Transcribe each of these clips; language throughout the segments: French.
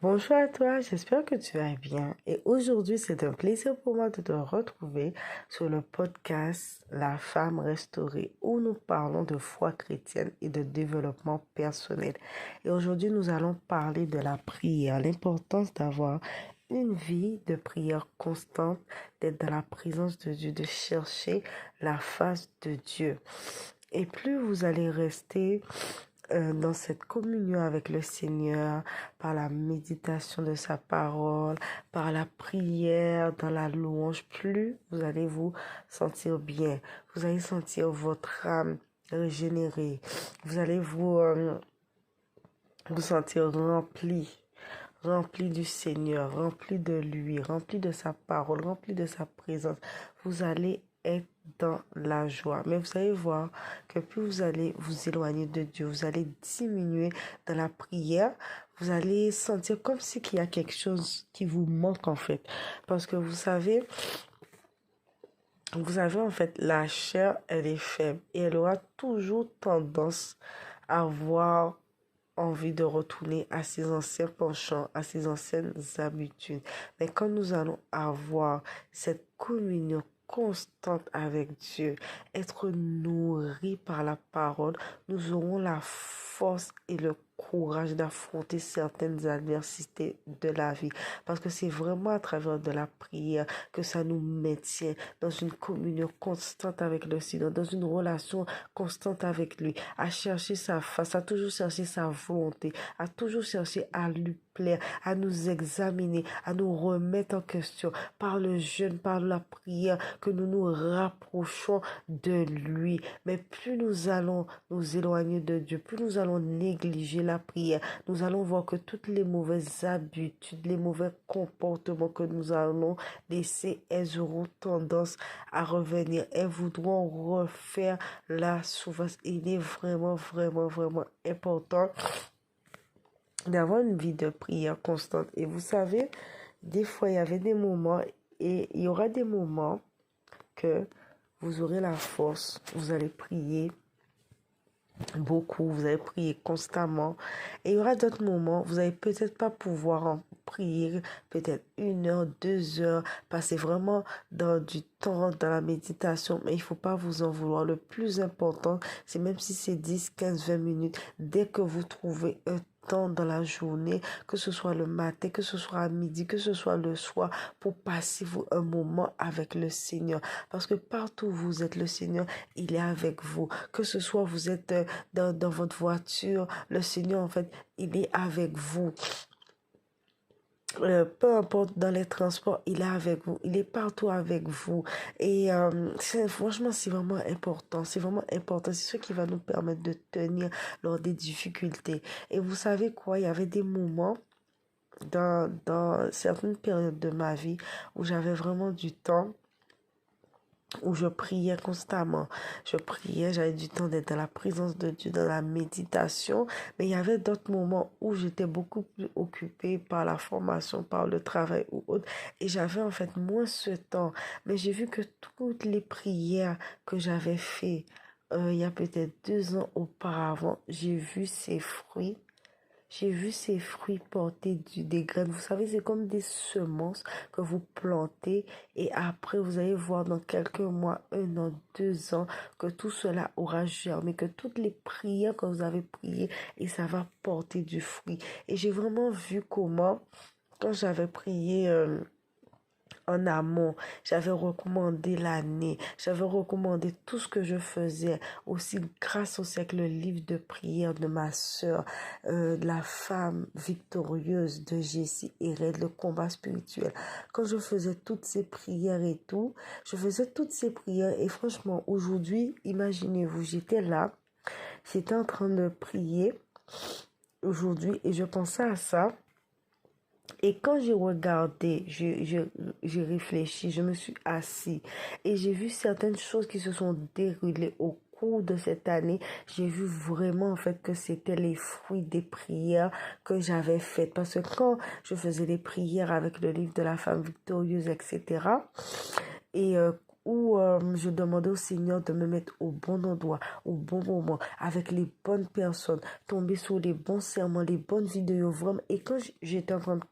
Bonjour à toi, j'espère que tu vas bien. Et aujourd'hui, c'est un plaisir pour moi de te retrouver sur le podcast La femme restaurée où nous parlons de foi chrétienne et de développement personnel. Et aujourd'hui, nous allons parler de la prière, l'importance d'avoir une vie de prière constante, d'être dans la présence de Dieu, de chercher la face de Dieu. Et plus vous allez rester dans cette communion avec le Seigneur, par la méditation de sa parole, par la prière, dans la louange, plus vous allez vous sentir bien. Vous allez sentir votre âme régénérée. Vous allez vous sentir rempli du Seigneur, rempli de lui, rempli de sa parole, rempli de sa présence. Vous allez être dans la joie. Mais vous allez voir que plus vous allez vous éloigner de Dieu, vous allez diminuer dans la prière, vous allez sentir comme si qu'il y a quelque chose qui vous manque en fait. Parce que vous savez en fait, la chair, elle est faible et elle aura toujours tendance à avoir envie de retourner à ses anciens penchants, à ses anciennes habitudes. Mais quand nous allons avoir cette communion constante avec Dieu, être nourris par la parole, nous aurons la force et le courage d'affronter certaines adversités de la vie. Parce que c'est vraiment à travers de la prière que ça nous maintient dans une communion constante avec le Seigneur, dans une relation constante avec lui, à chercher sa face, à toujours chercher sa volonté, à toujours chercher à lui plaire, à nous examiner, à nous remettre en question par le jeûne, par la prière, que nous nous rapprochons de lui. Mais plus nous allons nous éloigner de Dieu, plus nous allons négliger la prière, nous allons voir que toutes les mauvaises habitudes, les mauvais comportements que nous allons laisser, elles auront tendance à revenir. Elles voudront refaire la souffrance. Il est vraiment, vraiment, vraiment important d'avoir une vie de prière constante. Et vous savez, des fois, il y avait des moments et il y aura des moments que vous aurez la force, vous allez prier beaucoup, vous allez prier constamment. Et il y aura d'autres moments, vous n'allez peut-être pas pouvoir en prier peut-être 1 heure, 2 heures, passer vraiment dans du temps, dans la méditation, mais il ne faut pas vous en vouloir. Le plus important, c'est même si c'est 10, 15, 20 minutes, dès que vous trouvez un temps dans la journée, que ce soit le matin, que ce soit à midi, que ce soit le soir, pour passer un moment avec le Seigneur. Parce que partout où vous êtes, le Seigneur, il est avec vous. Que ce soit vous êtes dans votre voiture, le Seigneur, en fait, il est avec vous. Peu importe dans les transports, il est avec vous, il est partout avec vous. Et franchement, c'est vraiment important, c'est vraiment important, c'est ce qui va nous permettre de tenir lors des difficultés. Et vous savez quoi, il y avait des moments dans certaines périodes de ma vie où j'avais vraiment du temps, où je priais constamment. Je priais, j'avais du temps d'être dans la présence de Dieu, dans la méditation. Mais il y avait d'autres moments où j'étais beaucoup plus occupée par la formation, par le travail ou autre. Et j'avais en fait moins ce temps. Mais j'ai vu que toutes les prières que j'avais faites il y a peut-être 2 ans auparavant, j'ai vu ses fruits. J'ai vu ces fruits porter des graines. Vous savez, c'est comme des semences que vous plantez et après, vous allez voir dans quelques mois, 1 an, 2 ans, que tout cela aura germé, que toutes les prières que vous avez priées et ça va porter du fruit. Et j'ai vraiment vu comment, quand j'avais prié en amont, j'avais recommandé l'année, j'avais recommandé tout ce que je faisais, aussi grâce aussi avec le livre de prière de ma sœur, la femme victorieuse de Jessie Héred, le combat spirituel. Quand je faisais toutes ces prières et tout, je faisais toutes ces prières et franchement, aujourd'hui, imaginez-vous, j'étais là, j'étais en train de prier aujourd'hui et je pensais à ça. Et quand j'ai regardé, j'ai réfléchi, je me suis assis et j'ai vu certaines choses qui se sont déroulées au cours de cette année. J'ai vu vraiment en fait que c'était les fruits des prières que j'avais faites. Parce que quand je faisais les prières avec le livre de la femme victorieuse, etc., et où je demandais au Seigneur de me mettre au bon endroit, au bon moment, avec les bonnes personnes, tomber sur les bons serments, les bonnes vidéos, vraiment. Et quand j'étais en train de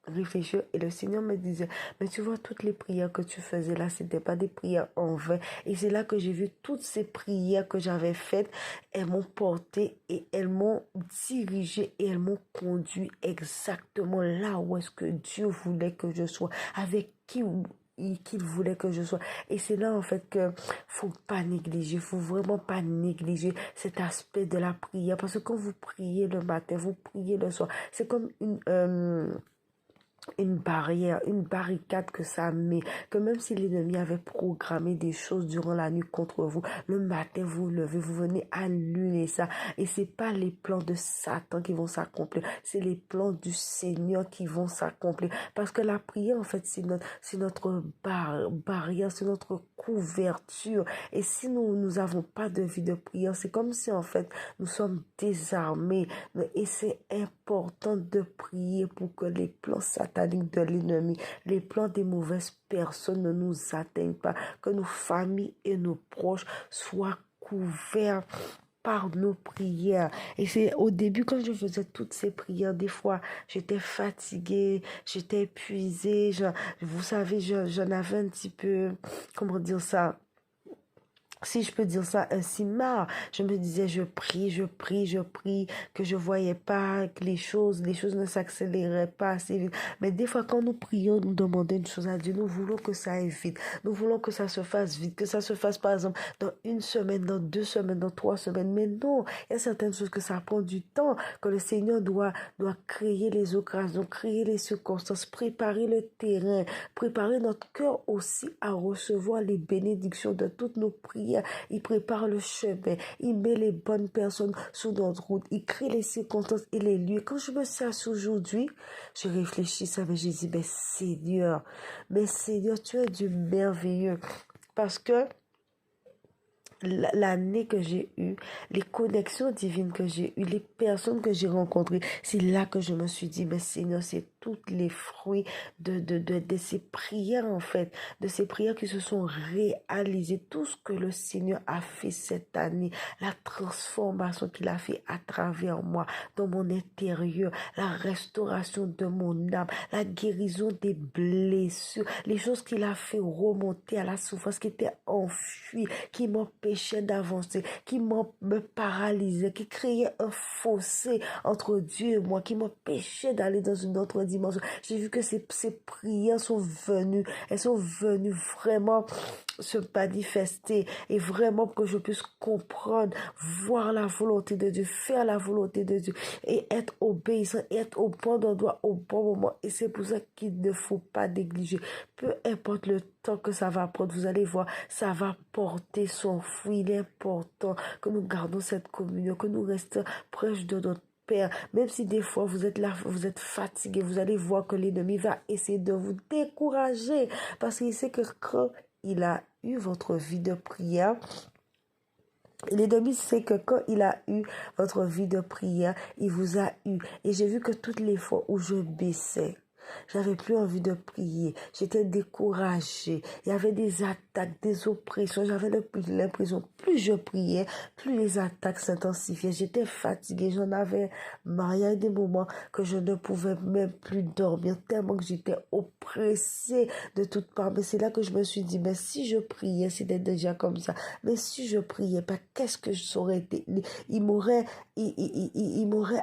réfléchir et le Seigneur me disait, mais tu vois, toutes les prières que tu faisais là, c'était pas des prières en vain. Et c'est là que j'ai vu toutes ces prières que j'avais faites, elles m'ont porté et elles m'ont dirigé et elles m'ont conduit exactement là où est-ce que Dieu voulait que je sois, avec qui qu'il voulait que je sois. Et c'est là en fait que faut pas négliger, faut vraiment pas négliger cet aspect de la prière, parce que quand vous priez le matin, vous priez le soir, c'est comme une barrière, une barricade que ça met, que même si l'ennemi avait programmé des choses durant la nuit contre vous, le matin vous levez, vous venez annuler ça. Et c'est pas les plans de Satan qui vont s'accomplir, c'est les plans du Seigneur qui vont s'accomplir. Parce que la prière, en fait, c'est notre barrière, c'est notre couverture. Et si nous avons pas de vie de prière, c'est comme si, en fait, nous sommes désarmés. Et c'est important de prier pour que les plans sataniques de l'ennemi, les plans des mauvaises personnes ne nous atteignent pas, que nos familles et nos proches soient couverts par nos prières. Et c'est au début, quand je faisais toutes ces prières, des fois, j'étais fatiguée, j'étais épuisée, vous savez, j'en avais un petit peu, comment dire ça, si je peux dire ça ainsi, marre. Je me disais, je prie, que je voyais pas que les choses ne s'accéléraient pas assez vite. Mais des fois, quand nous prions, nous demandons une chose à Dieu, nous voulons que ça aille vite. Nous voulons que ça se fasse vite, que ça se fasse, par exemple, dans une semaine, dans 2 semaines, dans 3 semaines. Mais non, il y a certaines choses que ça prend du temps, que le Seigneur doit créer les occasions, créer les circonstances, préparer le terrain, préparer notre cœur aussi à recevoir les bénédictions de toutes nos prières. Il prépare le chemin, il met les bonnes personnes sur notre route, il crée les circonstances et les lieux. Quand je me suis assise aujourd'hui, je réfléchis ça, mais j'ai dit, mais Seigneur, tu es du merveilleux. Parce que l'année que j'ai eue, les connexions divines que j'ai eues, les personnes que j'ai rencontrées, c'est là que je me suis dit, mais Seigneur, c'est tous les fruits de ces prières, en fait, de ces prières qui se sont réalisées, tout ce que le Seigneur a fait cette année, la transformation qu'il a fait à travers moi, dans mon intérieur, la restauration de mon âme, la guérison des blessures, les choses qu'il a fait remonter à la souffrance qui était enfuie, qui m'empêchait d'avancer, qui me paralysait, qui créait un fossé entre Dieu et moi, qui m'empêchait d'aller dans une autre dimension. J'ai vu que ces prières sont venues, elles sont venues vraiment se manifester et vraiment pour que je puisse comprendre, voir la volonté de Dieu, faire la volonté de Dieu et être obéissant, être au bon endroit, au bon moment. Et c'est pour ça qu'il ne faut pas négliger. Peu importe le temps que ça va prendre, vous allez voir, ça va porter son fruit. Il est important que nous gardons cette communion, que nous restons proches de notre Père. Même si des fois vous êtes là, vous êtes fatigué, vous allez voir que l'ennemi va essayer de vous décourager parce qu'il sait que quand il a eu votre vie de prière, l'ennemi sait que quand il a eu votre vie de prière, il vous a eu. Et j'ai vu que toutes les fois où je baissais, j'avais plus envie de prier. J'étais découragée. Il y avait des attaques, des oppressions. J'avais l'impression, plus je priais, plus les attaques s'intensifiaient. J'étais fatiguée. J'en avais marre. Il y a eu des moments que je ne pouvais même plus dormir tellement que j'étais oppressée de toutes parts. Mais c'est là que je me suis dit, mais si je priais, c'était déjà comme ça. Mais si je priais pas, qu'est-ce que je saurais été? Il m'aurait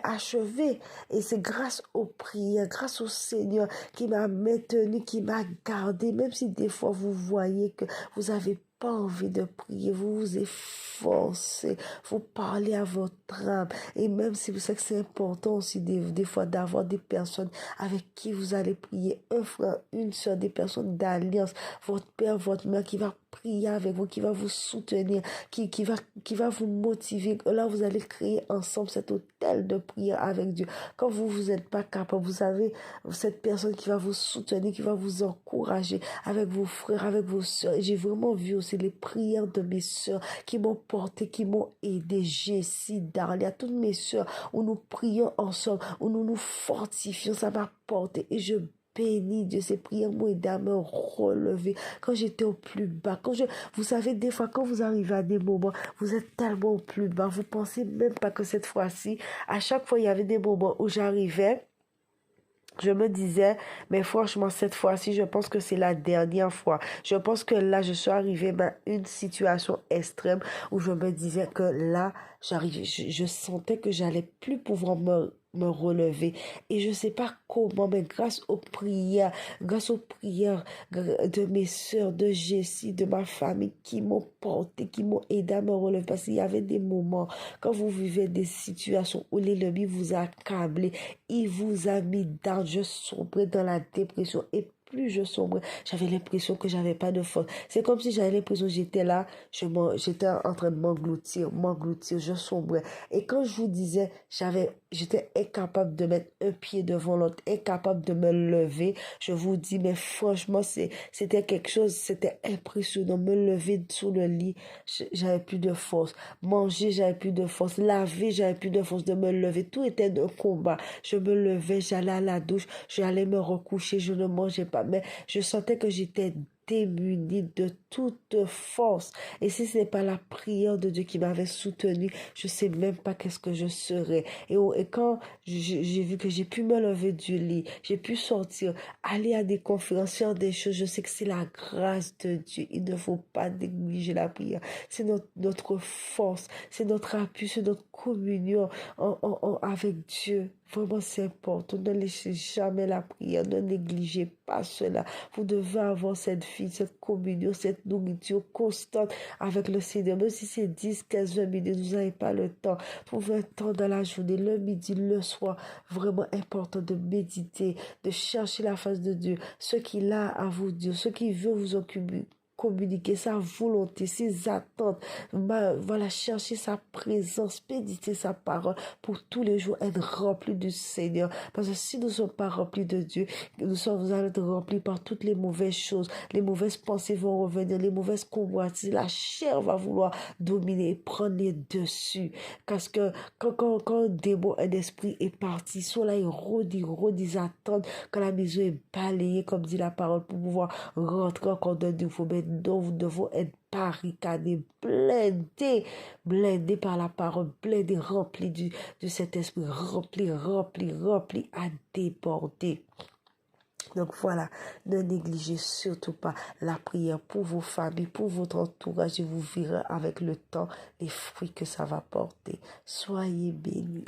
achevé. Et c'est grâce aux prières, grâce au Seigneur qui m'a maintenu, qui m'a gardé, même si des fois vous voyez que vous avez pas envie de prier, vous vous efforcez, vous parlez à votre âme. Et même si vous savez que c'est important aussi des fois d'avoir des personnes avec qui vous allez prier, un frère, une soeur, des personnes d'alliance, votre père, votre mère qui va prier avec vous, qui va vous soutenir, qui va vous motiver. Là, vous allez créer ensemble cet hôtel de prière avec Dieu. Quand vous êtes pas capable, vous avez cette personne qui va vous soutenir, qui va vous encourager avec vos frères, avec vos soeurs. Et j'ai vraiment vu aussi les prières de mes soeurs qui m'ont porté, qui m'ont aidé. Jessie, Darlia, toutes mes soeurs, où nous prions ensemble, où nous nous fortifions, ça m'a porté. Et je béni Dieu. Ces prières m'ont aidé à me relever quand j'étais au plus bas. Vous savez, des fois, quand vous arrivez à des moments, vous êtes tellement au plus bas, vous pensez même pas que cette fois-ci, à chaque fois, il y avait des moments où j'arrivais, je me disais, mais franchement, cette fois-ci, je pense que c'est la dernière fois. Je pense que là, je suis arrivée à une situation extrême où je me disais que là, je sentais que j'allais plus pouvoir me relever. Et je sais pas comment, mais grâce aux prières de mes sœurs, de Jessie, de ma famille qui m'ont porté, qui m'ont aidé à me relever. Parce qu'il y avait des moments, quand vous vivez des situations où l'ennemi vous a accablé, il vous a mis dans, je sombrais dans la dépression. Et plus je sombrais, j'avais l'impression que j'avais pas de force. C'est comme si j'avais l'impression que j'étais là, j'étais en train de m'engloutir, je sombrais. Et quand je vous disais, j'étais incapable de mettre un pied devant l'autre, incapable de me lever, je vous dis, mais franchement, c'était quelque chose, c'était impressionnant. Me lever sur le lit, j'avais plus de force. Manger, j'avais plus de force. Laver, j'avais plus de force de me lever. Tout était un combat. Je me levais, j'allais à la douche, j'allais me recoucher, je ne mangeais pas. Mais je sentais que j'étais démunie de toute force. Et si ce n'est pas la prière de Dieu qui m'avait soutenue, je sais même pas qu'est-ce que je serais. Et quand j'ai vu que j'ai pu me lever du lit, j'ai pu sortir, aller à des conférences, faire des choses, je sais que c'est la grâce de Dieu. Il ne faut pas négliger la prière. C'est notre force, c'est notre appui, c'est notre communion avec Dieu. Vraiment, c'est important. Ne laissez jamais la prière. Ne négligez pas cela. Vous devez avoir cette vie, cette communion, cette nourriture constante avec le Seigneur. Même si c'est 10, 15, 20 minutes, vous n'avez pas le temps. Trouvez un temps dans la journée, le midi, le soir. Vraiment important de méditer, de chercher la face de Dieu. Ce qu'il a à vous dire, ce qu'il veut vous occuper. Communiquer sa volonté, ses attentes, voilà, chercher sa présence, méditer sa parole pour tous les jours être remplis du Seigneur. Parce que si nous ne sommes pas remplis de Dieu, vous allez être remplis par toutes les mauvaises choses, les mauvaises pensées vont revenir, les mauvaises convoitises, la chair va vouloir dominer et prendre les dessus. Parce que quand un démon, un esprit est parti, cela il rôde, ils attendent que la maison est balayée, comme dit la parole, pour pouvoir rentrer encore de nouveau. Mais non, nous devons être barricadés, blindés par la parole, blindés, remplis de cet esprit, remplis à déborder. Donc voilà, ne négligez surtout pas la prière pour vos familles, pour votre entourage et vous verrez avec le temps les fruits que ça va porter. Soyez bénis.